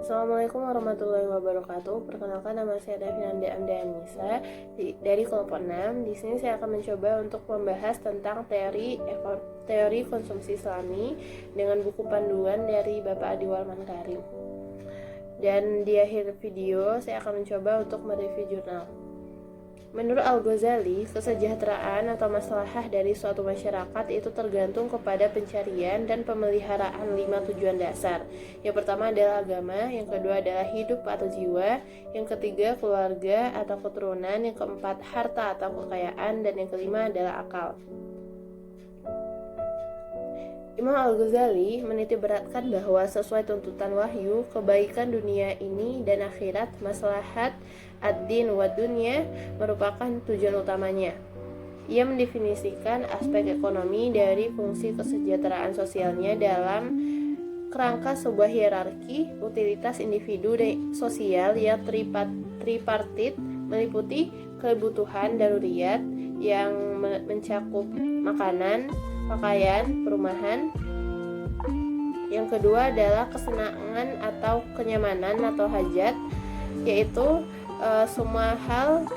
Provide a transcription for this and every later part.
Assalamualaikum warahmatullahi wabarakatuh. Perkenalkan, nama saya Davinanda Amdanisa dari kelompok 6. Di sini saya akan mencoba untuk membahas tentang teori konsumsi Islami dengan buku panduan dari Bapak Adiwal Makarim. Dan di akhir video saya akan mencoba untuk mereview jurnal. Menurut Al-Ghazali, kesejahteraan atau maslahah dari suatu masyarakat itu tergantung kepada pencarian dan pemeliharaan 5 tujuan dasar. Yang pertama adalah agama, yang kedua adalah hidup atau jiwa, yang ketiga keluarga atau keturunan, yang keempat harta atau kekayaan, dan yang kelima adalah akal. Imam Al-Ghazali menitikberatkan bahwa sesuai tuntutan wahyu, kebaikan dunia ini dan akhirat, maslahat ad-din wa dunya merupakan tujuan utamanya. Ia mendefinisikan aspek ekonomi dari fungsi kesejahteraan sosialnya dalam kerangka sebuah hierarki utilitas individu dan sosial yang tripartit, meliputi kebutuhan daruriyat yang mencakup makanan, pakaian, perumahan. Yang kedua adalah kesenangan atau kenyamanan atau hajat, yaitu semua hal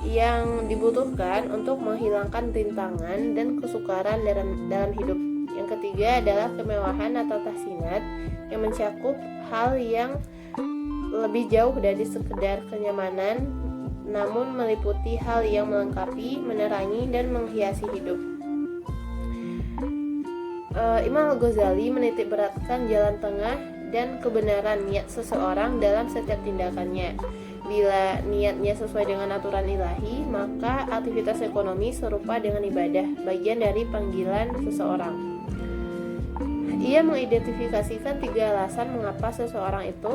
yang dibutuhkan untuk menghilangkan rintangan dan kesukaran dalam hidup. Yang ketiga adalah kemewahan atau tahsinat, yang mencakup hal yang lebih jauh dari sekedar kenyamanan, namun meliputi hal yang melengkapi, menerangi, dan menghiasi hidup. Imam Al-Ghazali menitikberatkan jalan tengah dan kebenaran niat seseorang dalam setiap tindakannya. Bila niatnya sesuai dengan aturan ilahi, maka aktivitas ekonomi serupa dengan ibadah, bagian dari panggilan seseorang. Ia mengidentifikasikan 3 alasan mengapa seseorang itu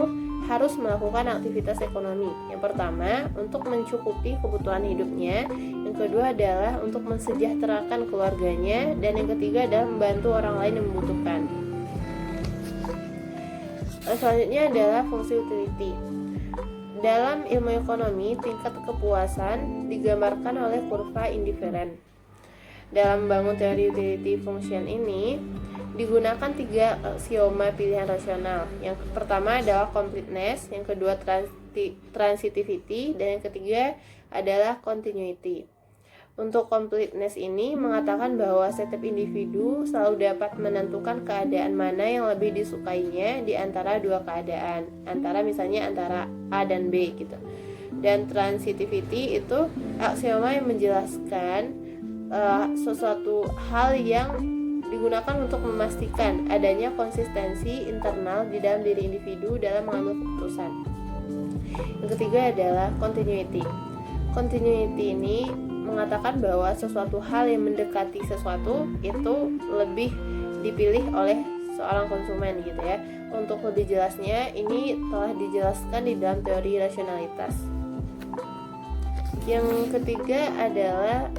harus melakukan aktivitas ekonomi. Yang pertama, untuk mencukupi kebutuhan hidupnya. Yang kedua adalah untuk mensejahterakan keluarganya. Dan yang ketiga adalah membantu orang lain yang membutuhkan. Selanjutnya adalah fungsi utility. Dalam ilmu ekonomi, tingkat kepuasan digambarkan oleh kurva indiferen. Dalam membangun teori utility function ini, digunakan 3 aksioma pilihan rasional. Yang pertama adalah completeness, yang kedua transitivity, dan yang ketiga adalah continuity. Untuk completeness ini mengatakan bahwa setiap individu selalu dapat menentukan keadaan mana yang lebih disukainya di antara 2 keadaan, misalnya antara A dan B gitu. Dan transitivity itu aksioma yang menjelaskan sesuatu hal yang digunakan untuk memastikan adanya konsistensi internal di dalam diri individu dalam mengambil keputusan. Yang ketiga adalah continuity. Continuity ini mengatakan bahwa sesuatu hal yang mendekati sesuatu itu lebih dipilih oleh seorang konsumen gitu ya. Untuk lebih jelasnya, ini telah dijelaskan di dalam teori rasionalitas. Yang ketiga adalah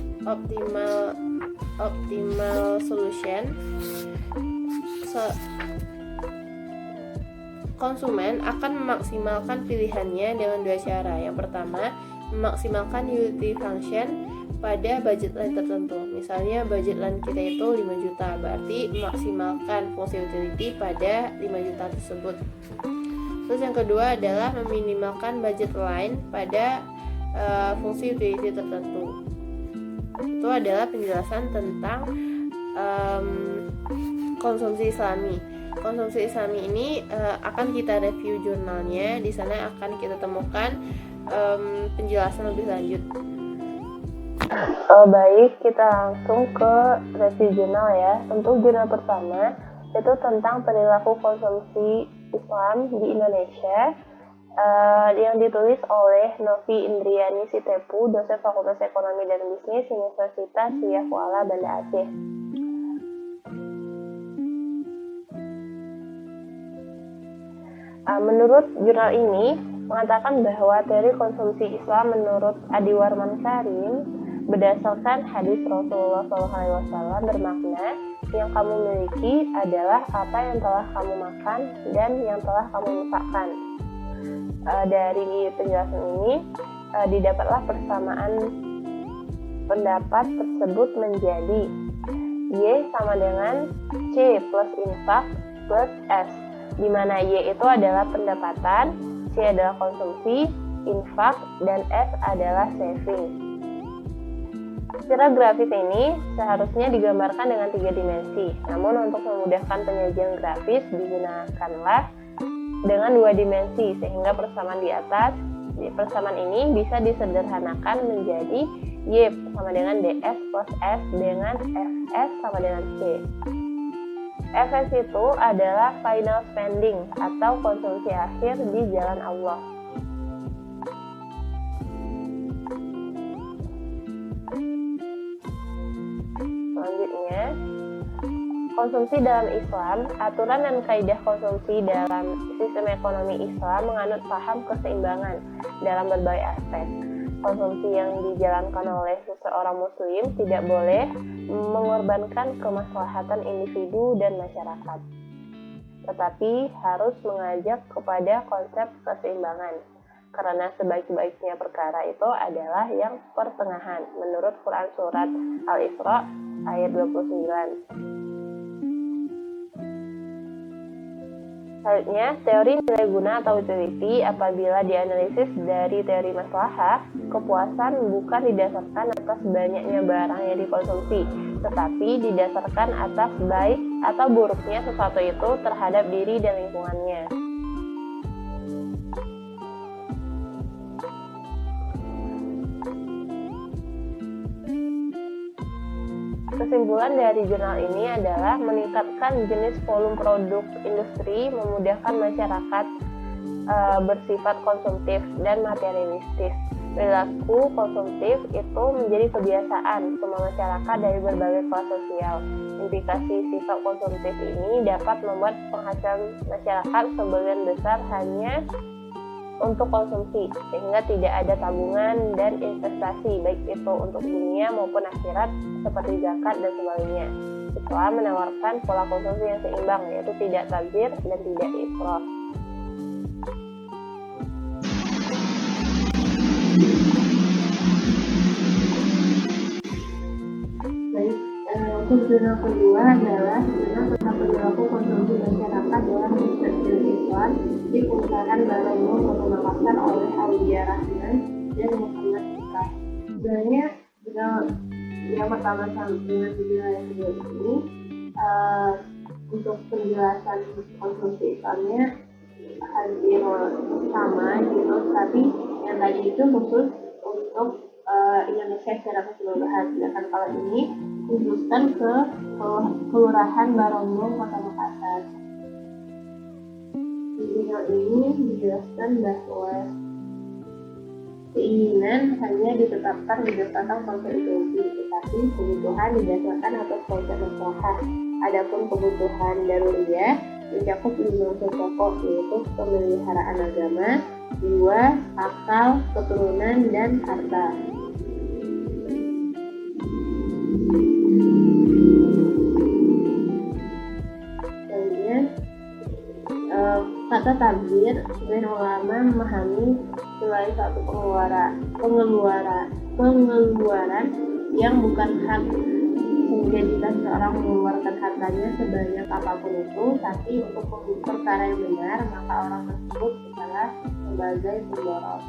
optimal solution. Konsumen akan memaksimalkan pilihannya dengan 2 cara. Yang pertama, memaksimalkan utility function pada budget line tertentu. Misalnya budget line kita itu 5 juta, berarti memaksimalkan fungsi utility pada 5 juta tersebut. Terus yang kedua adalah meminimalkan budget line pada fungsi utility tertentu. Itu adalah penjelasan tentang konsumsi Islami. Konsumsi Islami ini akan kita review jurnalnya. Di sana akan kita temukan penjelasan lebih lanjut. Baik, kita langsung ke review jurnal ya. Untuk jurnal pertama itu tentang perilaku konsumsi Islam di Indonesia, yang ditulis oleh Novi Indriani Sitepu, dosen Fakultas Ekonomi dan Bisnis Universitas Syiah Kuala, Banda Aceh. Menurut jurnal ini mengatakan bahwa teori konsumsi Islam menurut Adiwal Makarim berdasarkan hadis Rasulullah SAW bermakna, yang kamu miliki adalah apa yang telah kamu makan dan yang telah kamu infakkan. Dari penjelasan ini didapatlah persamaan pendapat tersebut menjadi Y sama dengan C plus infak plus S. di mana Y itu adalah pendapatan, C adalah konsumsi, infak, dan S adalah saving. Secara grafis ini seharusnya digambarkan dengan 3 dimensi, namun untuk memudahkan penyajian grafis digunakanlah dengan 2 dimensi, sehingga persamaan persamaan ini bisa disederhanakan menjadi Y sama dengan DS plus S dengan FS sama dengan C. FS itu adalah final spending atau konsumsi akhir di jalan Allah. Selanjutnya, konsumsi dalam Islam. Aturan dan kaidah konsumsi dalam sistem ekonomi Islam menganut paham keseimbangan dalam berbagai aspek. Konsumsi yang dijalankan oleh seseorang muslim tidak boleh mengorbankan kemaslahatan individu dan masyarakat, tetapi harus mengajak kepada konsep keseimbangan. Karena sebaik-baiknya perkara itu adalah yang pertengahan, menurut Quran Surat Al-Isra ayat 29. Selanjutnya, teori nilai guna atau utility. Apabila dianalisis dari teori maslahah, kepuasan bukan didasarkan atas banyaknya barang yang dikonsumsi, tetapi didasarkan atas baik atau buruknya sesuatu itu terhadap diri dan lingkungannya. Kesimpulan dari jurnal ini adalah meningkatkan jenis volume produk industri, memudahkan masyarakat bersifat konsumtif dan materialistis. Perilaku konsumtif itu menjadi kebiasaan semua masyarakat dari berbagai kelas sosial. Implikasi sifat konsumtif ini dapat membuat penghasilan masyarakat sebagian besar hanya untuk konsumsi, sehingga tidak ada tabungan dan investasi, baik itu untuk dunia maupun akhirat seperti zakat dan sebagainya. Islam menawarkan pola konsumsi yang seimbang, yaitu tidak tabdzir dan tidak israf. Baik, untuk jurnal kedua adalah jurnal tentang perilaku konsumsi masyarakat dalam sistem Islam di Kelurahan Balongo, Kota Makassar oleh Aulia Rahman dan Muhammad Fikar. Sebenarnya jurnal yang pertama dengan jurnal yang kedua ini untuk penjelasan konsumsi Islamnya hampir sama gitu, tapi yang tadi itu khusus untuk Indonesia secara keseluruhan, sedangkan kalau ini khususkan ke Kelurahan Barongbong, Kota Makassar. Di jurnal ini dijelaskan bahwa keinginan hanya ditetapkan berdasarkan konsep ideologi, tetapi kebutuhan didasarkan atas konsep maslahah. Adapun kebutuhan daruriyah mencakup 5 unsur pokok, yaitu pemeliharaan agama, jiwa, akal, keturunan, dan harta. Kemudian kata tabdzir, sebagian ulama memahami selain satu pengeluaran yang bukan hak, sehingga jika seseorang mengeluarkan hartanya sebanyak apapun itu, tapi untuk perkara yang benar, maka orang tersebut adalah sebagai pemboros.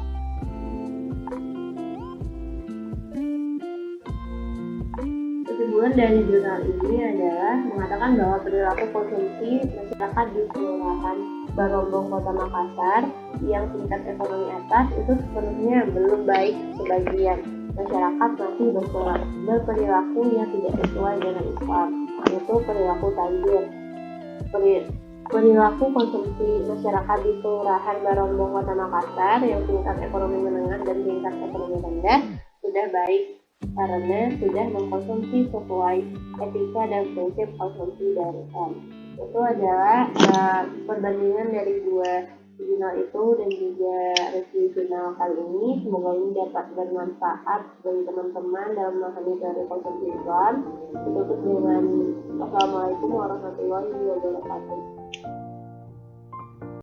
Kesimpulan dari jurnal ini adalah mengatakan bahwa perilaku konsumsi masyarakat di Kelurahan Barongbong, Kota Makassar yang tingkat ekonomi atas itu sepenuhnya belum baik. Sebagian masyarakat masih berperilaku yang tidak sesuai dengan Islam, yaitu perilaku tabdzir. Perilaku konsumsi masyarakat di Kelurahan Barongbong, Kota Makassar yang tingkat ekonomi menengah dan tingkat ekonomi rendah sudah baik, karena sudah mengkonsumsi sesuai etika dan prinsip konsumsi dari Islam. Itu adalah perbandingan dari dua jurnal itu dan juga review jurnal kali ini. Semoga ini dapat bermanfaat bagi teman-teman dalam memahami teori konsumsi Islam. Ditutup dengan Assalamualaikum warahmatullahi wabarakatuh.